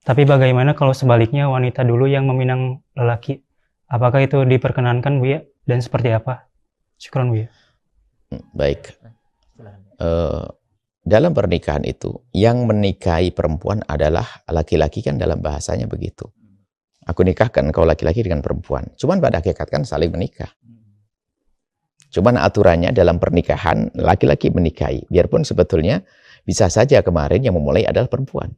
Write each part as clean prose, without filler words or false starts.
Tapi bagaimana kalau sebaliknya wanita dulu yang meminang lelaki? Apakah itu diperkenankan, Bu ya? Dan seperti apa? Syukran, Bu ya. Baik. Dalam pernikahan itu, yang menikahi perempuan adalah laki-laki, kan dalam bahasanya begitu. Aku nikahkan kau laki-laki dengan perempuan. Cuman pada hakikat kan saling menikah. Cuman aturannya dalam pernikahan, laki-laki menikahi. Biarpun sebetulnya bisa saja kemarin yang memulai adalah perempuan.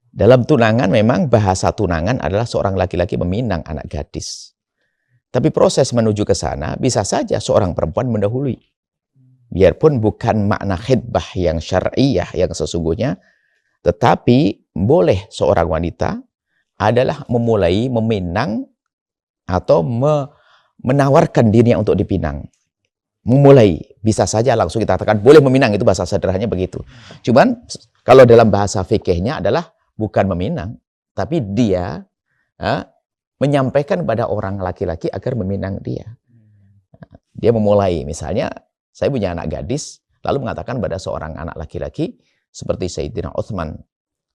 Dalam tunangan memang bahasa tunangan adalah seorang laki-laki meminang anak gadis. Tapi proses menuju ke sana bisa saja seorang perempuan mendahului. Biarpun bukan makna khidbah yang syar'iyah yang sesungguhnya, tetapi boleh seorang wanita adalah memulai meminang atau menawarkan dirinya untuk dipinang. Memulai, bisa saja langsung kita katakan boleh meminang, itu bahasa sederhananya begitu. Cuman kalau dalam bahasa fikihnya adalah bukan meminang, tapi dia menyampaikan pada orang laki-laki agar meminang dia. Dia memulai, misalnya saya punya anak gadis, lalu mengatakan pada seorang anak laki-laki, seperti Sayyidina Utsman.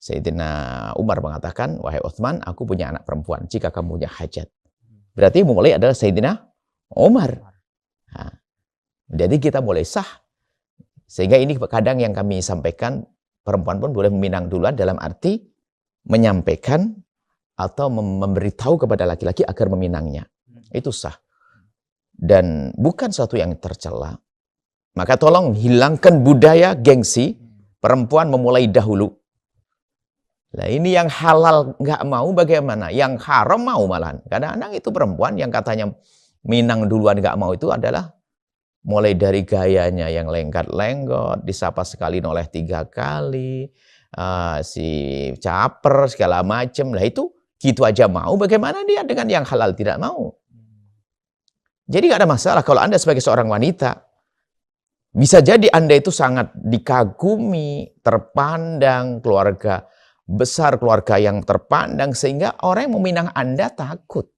Sayyidina Umar mengatakan, wahai Utsman, aku punya anak perempuan, jika kamu punya hajat. Berarti memulai adalah Sayyidina Umar. Nah, jadi kita mulai sah. Sehingga ini kadang yang kami sampaikan, perempuan pun boleh meminang duluan dalam arti menyampaikan atau memberitahu kepada laki-laki agar meminangnya. Itu sah. Dan bukan suatu yang tercela. Maka tolong hilangkan budaya gengsi, perempuan memulai dahulu. Nah ini yang halal nggak mau bagaimana? Yang haram mau malahan. Kadang-kadang itu perempuan yang katanya minang duluan nggak mau itu adalah mulai dari gayanya yang lengkat-lenggot, disapa sekali noleh 3 kali, si caper segala macam. Lah itu gitu aja mau, bagaimana dia dengan yang halal tidak mau? Jadi nggak ada masalah kalau Anda sebagai seorang wanita, bisa jadi Anda itu sangat dikagumi, terpandang, keluarga besar, keluarga yang terpandang, sehingga orang yang meminang Anda takut.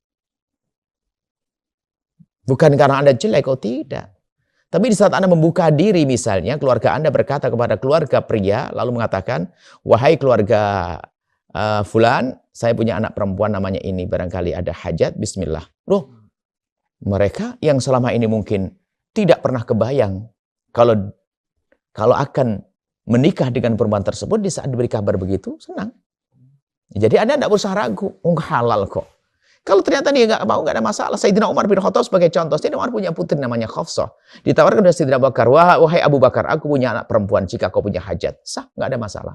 Bukan karena Anda jelek, oh tidak. Tapi di saat Anda membuka diri misalnya, keluarga Anda berkata kepada keluarga pria, lalu mengatakan, wahai keluarga fulan, saya punya anak perempuan namanya ini, barangkali ada hajat, bismillah. Loh, mereka yang selama ini mungkin tidak pernah kebayang kalau akan menikah dengan perempuan tersebut, di saat diberi kabar begitu, senang. Jadi Anda tidak usah ragu, halal kok. Kalau ternyata dia nggak mau, nggak ada masalah. Sayyidina Umar bin Khattab sebagai contoh, Sayyidina Umar punya putri namanya Hafsah. Ditawarkan oleh Sayyidina Abu Bakar, wahai Abu Bakar, aku punya anak perempuan, jika kau punya hajat. Sah, nggak ada masalah.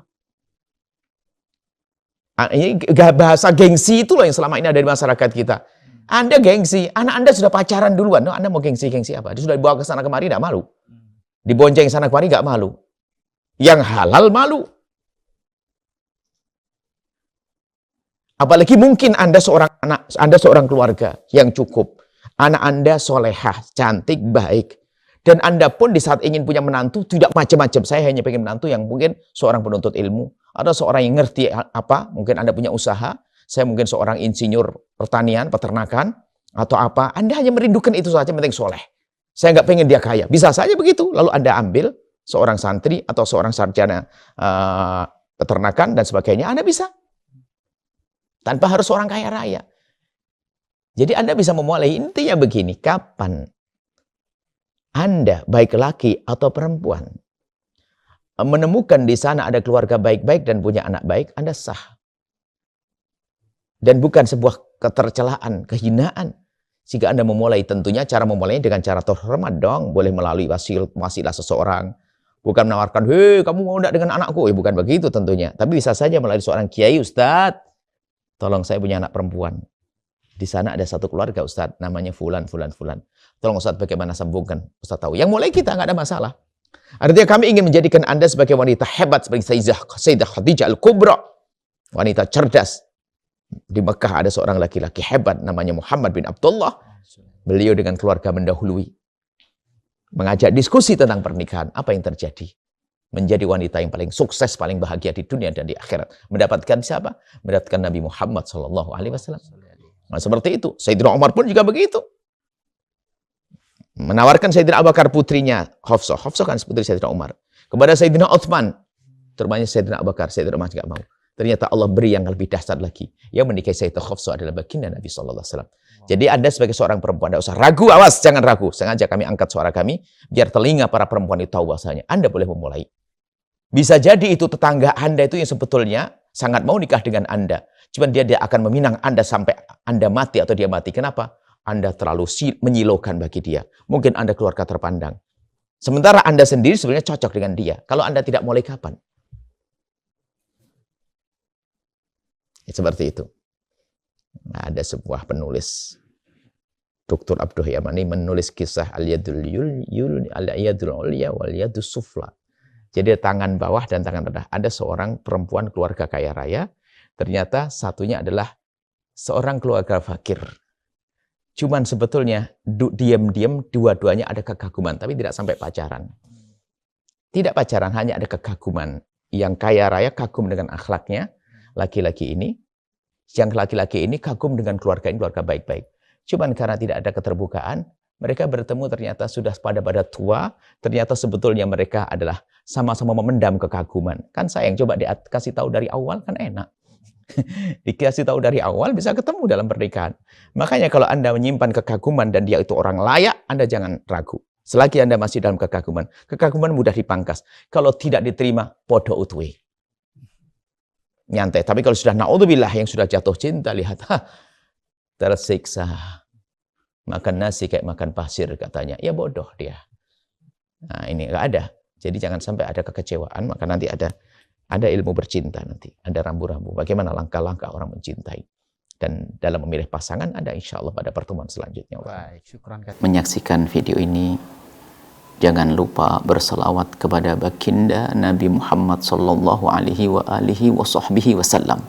Ini bahasa gengsi itulah yang selama ini ada di masyarakat kita. Anda gengsi, anak Anda sudah pacaran duluan. Anda mau gengsi apa? Dia sudah dibawa ke sana kemari, tidak malu. Dibonceng sana kemari, nggak malu. Yang halal malu. Apalagi mungkin Anda seorang anak, Anda seorang keluarga yang cukup. Anak Anda solehah, cantik, baik. Dan Anda pun di saat ingin punya menantu, tidak macam-macam. Saya hanya pengen menantu yang mungkin seorang penuntut ilmu. Ada seorang yang ngerti apa, mungkin Anda punya usaha. Saya mungkin seorang insinyur pertanian, peternakan, atau apa. Anda hanya merindukan itu saja, penting soleh. Saya nggak pengen dia kaya. Bisa saja begitu. Lalu Anda ambil seorang santri atau seorang sarjana peternakan dan sebagainya. Anda bisa. Tanpa harus orang kaya raya. Jadi Anda bisa memulai, intinya begini, kapan Anda, baik laki atau perempuan, menemukan di sana ada keluarga baik-baik dan punya anak baik, Anda sah. Dan bukan sebuah ketercelaan, kehinaan. Jika Anda memulai, tentunya cara memulainya dengan cara terhormat dong. Boleh melalui wasilah seseorang. Bukan menawarkan, hei kamu mau enggak dengan anakku? Bukan begitu tentunya. Tapi bisa saja melalui seorang kiai, Ustadz. Tolong saya punya anak perempuan. Di sana ada satu keluarga Ustadz, namanya Fulan. Tolong Ustadz bagaimana sambungkan? Ustadz tahu. Yang mulai kita nggak ada masalah. Artinya kami ingin menjadikan Anda sebagai wanita hebat, sebagai Sayyidah Khadijah Al-Kubra. Wanita cerdas. Di Mekah ada seorang laki-laki hebat, namanya Muhammad bin Abdullah. Beliau dengan keluarga mendahului. Mengajak diskusi tentang pernikahan. Apa yang terjadi? Menjadi wanita yang paling sukses, paling bahagia di dunia dan di akhirat. Mendapatkan siapa? Mendapatkan Nabi Muhammad SAW. Nah, seperti itu. Sayyidina Umar pun juga begitu. Menawarkan Sayyidina Abu Bakar putrinya, Hafsah. Hafsah kan putri Sayyidina Umar. Kepada Sayyidina Utsman. Terbanyak Sayyidina Abu Bakar. Sayyidina Umar tidak mau. Ternyata Allah beri yang lebih dahsyat lagi. Yang menikahi Sayyidah Hafsah adalah baginda Nabi sallallahu alaihi wasallam. Jadi Anda sebagai seorang perempuan tidak usah ragu, awas jangan ragu. Sengaja kami angkat suara kami biar telinga para perempuan itu tahu bahasanya Anda boleh memulai. Bisa jadi itu tetangga Anda itu yang sebetulnya sangat mau nikah dengan Anda. Cuman dia akan meminang Anda sampai Anda mati atau dia mati. Kenapa? Anda terlalu menyilaukan bagi dia. Mungkin Anda keluarga terpandang. Sementara Anda sendiri sebenarnya cocok dengan dia. Kalau Anda tidak mulai kapan? Seperti itu. Nah, ada sebuah penulis, Dr. Abdul Yamani menulis kisah al-yadul ulya wal yadus sufla. Jadi tangan bawah dan tangan rendah. Ada seorang perempuan keluarga kaya raya, ternyata satunya adalah seorang keluarga fakir. Cuman sebetulnya diam-diam dua-duanya ada kekaguman, tapi tidak sampai pacaran. Tidak pacaran, hanya ada kekaguman. Yang kaya raya kagum dengan akhlaknya, laki-laki ini. Yang laki-laki ini kagum dengan keluarga ini, keluarga baik-baik. Cuman karena tidak ada keterbukaan, mereka bertemu ternyata sudah pada tua, ternyata sebetulnya mereka adalah sama-sama memendam kekaguman. Kan sayang, coba dikasih tahu dari awal kan enak. Dikasih tahu dari awal bisa ketemu dalam pernikahan. Makanya kalau Anda menyimpan kekaguman dan dia itu orang layak, Anda jangan ragu. Selagi Anda masih dalam kekaguman mudah dipangkas. Kalau tidak diterima, podo utwe. Nyantai. Tapi kalau sudah naudzubillah yang sudah jatuh cinta, lihat, tersiksa. Makan nasi kayak makan pasir katanya. Ya bodoh dia. Nah ini nggak ada. Jadi jangan sampai ada kekecewaan, maka nanti ada ilmu bercinta nanti. Ada rambu-rambu. Bagaimana langkah-langkah orang mencintai. Dan dalam memilih pasangan ada insya Allah pada pertemuan selanjutnya. Baik, syukran. Menyaksikan video ini, jangan lupa berselawat kepada baginda Nabi Muhammad sallallahu alaihi wa alihi wa sahbihi wasallam.